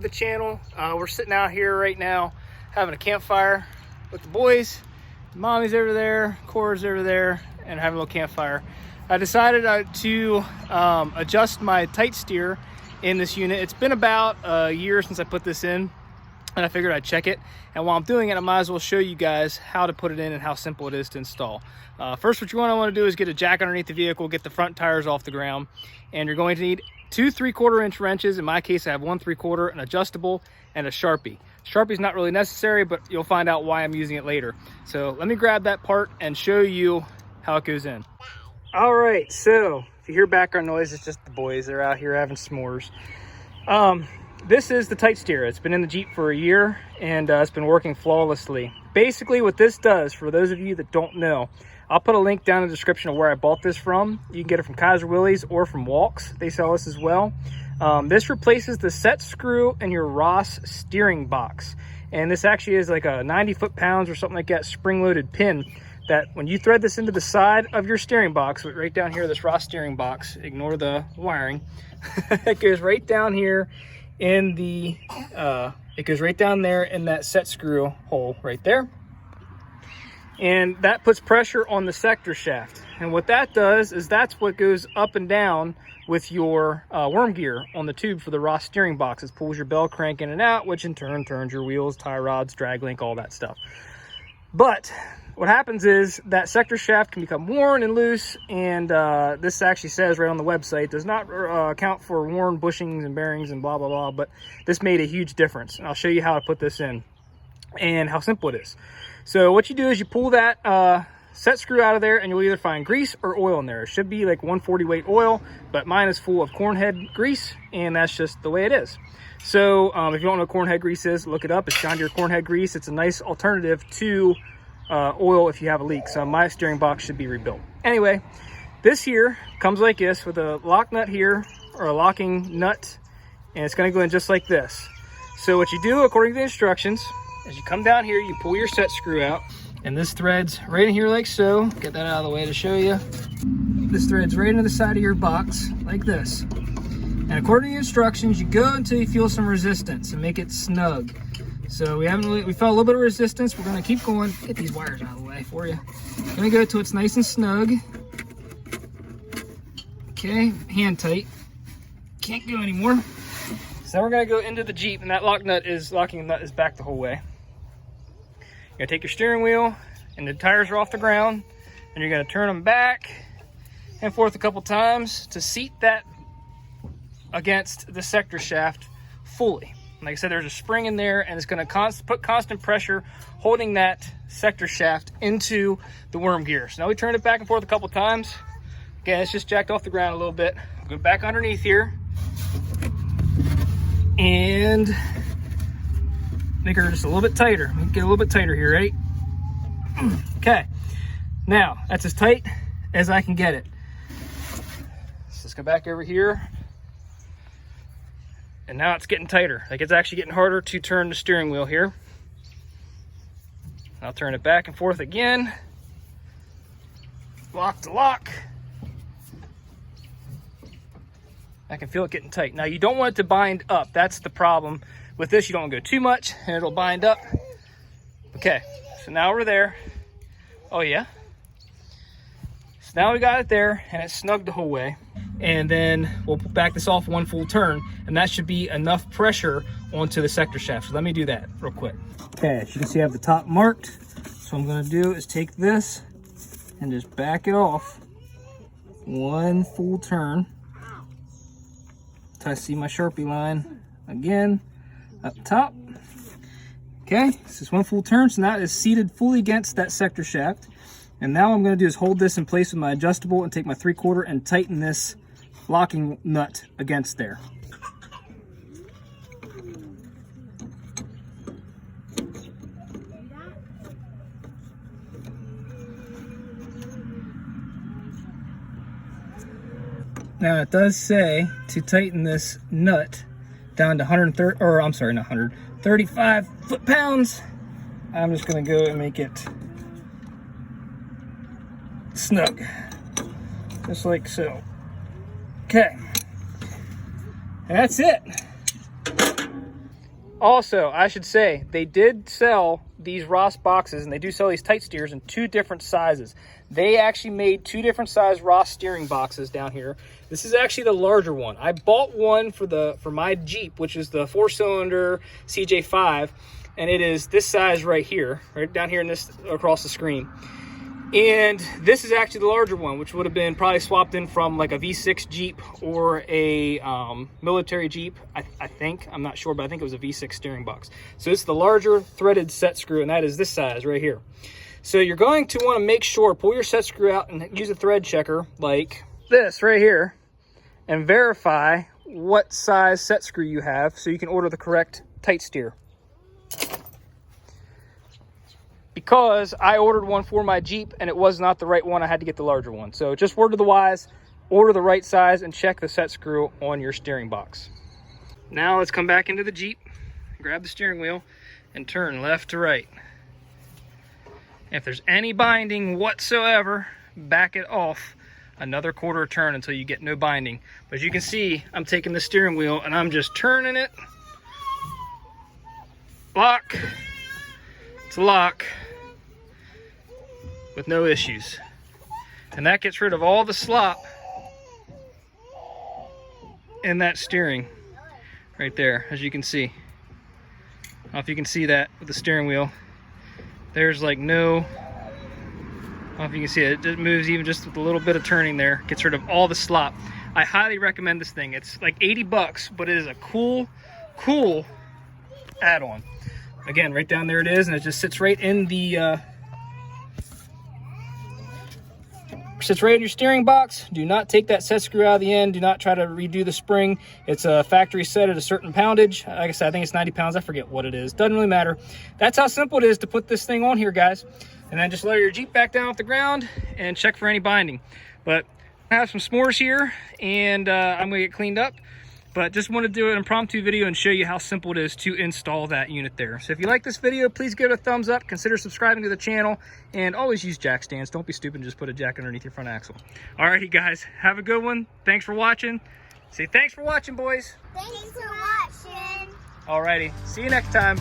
the channel. We're sitting out here right now having a campfire with the boys. Mommy's over there, Cora's over there, and having a little campfire. I decided to adjust my Tightsteer in this unit. It's been about a year since I put this in, and I figured I'd check it. And while I'm doing it, I might as well show you guys how to put it in and how simple it is to install. First, what you want to do is get a jack underneath the vehicle, get the front tires off the ground, and you're going to need 2 3/4 inch wrenches. In my case, I have 1 3/4, an adjustable, and a Sharpie. Sharpie's not really necessary, but you'll find out why I'm using it later. So let me grab that part and show you how it goes in. All right, so if you hear background noise, it's just the boys. They're out here having s'mores. This is the Tightsteer. It's been in the Jeep for a year, and it's been working flawlessly. Basically, what this does, for those of you that don't know, I'll put a link down in the description of where I bought this from. You can get it from Kaiser Willys or from Walcks. They sell this as well. This replaces the set screw in your Ross steering box. And this actually is like a 90 foot-pounds or something like that spring-loaded pin that when you thread this into the side of your steering box, right down here, this Ross steering box, ignore the wiring, it goes right down here in the, it goes right down there in that set screw hole right there. And that puts pressure on the sector shaft. And what that does is that's what goes up and down with your worm gear on the tube for the Ross steering box. It pulls your bell crank in and out, which in turn turns your wheels, tie rods, drag link, all that stuff. But what happens is that sector shaft can become worn and loose, and this actually says right on the website, does not account for worn bushings and bearings and blah, blah, blah, but this made a huge difference. And I'll show you how to put this in and how simple it is. So what you do is you pull that set screw out of there, and you'll either find grease or oil in there. It should be like 140 weight oil, but mine is full of cornhead grease, and that's just the way it is. So if you don't know what cornhead grease is, look it up. It's John Deere cornhead grease. It's a nice alternative to oil if you have a leak. So my steering box should be rebuilt. Anyway, this here comes like this with a lock nut here, or a locking nut, and it's going to go in just like this. So what you do according to the instructions is you come down here, you pull your set screw out, and this threads right in here like so. Get that out of the way to show you. This threads right into the side of your box like this. And according to the instructions, you go until you feel some resistance and make it snug. So we felt a little bit of resistance. We're gonna keep going. Get these wires out of the way for you. Gonna go till it's nice and snug. Okay, hand tight. Can't go anymore. So we're gonna go into the Jeep, and that locking nut is back the whole way. You're gonna take your steering wheel, and the tires are off the ground, and you're gonna turn them back and forth a couple times to seat that against the sector shaft fully. Like I said, there's a spring in there, and it's gonna put constant pressure holding that sector shaft into the worm gear. So now we turn it back and forth a couple times. Again, it's just jacked off the ground a little bit. Go back underneath here and make her just a little bit tighter. Get a little bit tighter here, ready? Okay, now that's as tight as I can get it. So let's go back over here. And now it's getting tighter. Like, it's actually getting harder to turn the steering wheel here. I'll turn it back and forth again. Lock to lock. I can feel it getting tight. Now, you don't want it to bind up. That's the problem. With this, you don't want to go too much, and it'll bind up. Okay, so now we're there. Oh, yeah. So now we got it there, and it's snug the whole way. And then we'll back this off 1 full turn, and that should be enough pressure onto the sector shaft. So let me do that real quick. Okay, as you can see, I have the top marked. So what I'm gonna do is take this and just back it off 1 full turn. Until I see my Sharpie line again up top. Okay, this is 1 full turn, so now it is seated fully against that sector shaft. And now what I'm gonna do is hold this in place with my adjustable and take my 3/4 and tighten this locking nut against there. Now it does say to tighten this nut down to 130, or I'm sorry, not 100, 35 foot-pounds. I'm just gonna go and make it snug, just like so. Okay, and that's it. Also, I should say, they did sell these Ross boxes, and they do sell these Tightsteers in 2 different sizes. They actually made 2 different size Ross steering boxes down here. This is actually the larger one. I bought one for my Jeep, which is the 4-cylinder CJ5, and it is this size right here, right down here in this across the screen. And this is actually the larger one, which would have been probably swapped in from like a V6 Jeep or a military Jeep, I think. I'm not sure, but I think it was a V6 steering box. So it's the larger threaded set screw, and that is this size right here. So you're going to want to make sure, pull your set screw out and use a thread checker like this right here, and verify what size set screw you have so you can order the correct Tightsteer. Because I ordered one for my Jeep and it was not the right one, I had to get the larger one. So just word to the wise, order the right size and check the set screw on your steering box. Now let's come back into the Jeep, grab the steering wheel and turn left to right. If there's any binding whatsoever, back it off another quarter turn until you get no binding. But as you can see, I'm taking the steering wheel and I'm just turning it. Lock. It's a lock with no issues. And that gets rid of all the slop in that steering right there, as you can see. I don't know if you can see that with the steering wheel. There's like no, I don't know if you can see it, it moves even just with a little bit of turning there, gets rid of all the slop. I highly recommend this thing. It's like 80 bucks, but it is a cool add-on. Again, right down there it is, and it just sits right in the sits right in your steering box. Do not take that set screw out of the end. Do not try to redo the spring. It's a factory set at a certain poundage. Like I said, I think it's 90 pounds. I forget what it is. Doesn't really matter. That's how simple it is to put this thing on here, guys. And then just lower your Jeep back down off the ground and check for any binding. But I have some s'mores here, and I'm gonna get cleaned up. But just want to do an impromptu video and show you how simple it is to install that unit there. So if you like this video, please give it a thumbs up, consider subscribing to the channel, and always use jack stands. Don't be stupid and just put a jack underneath your front axle. Alrighty guys, have a good one. Thanks for watching. Say thanks for watching, boys. Thanks for watching. Alrighty, see you next time.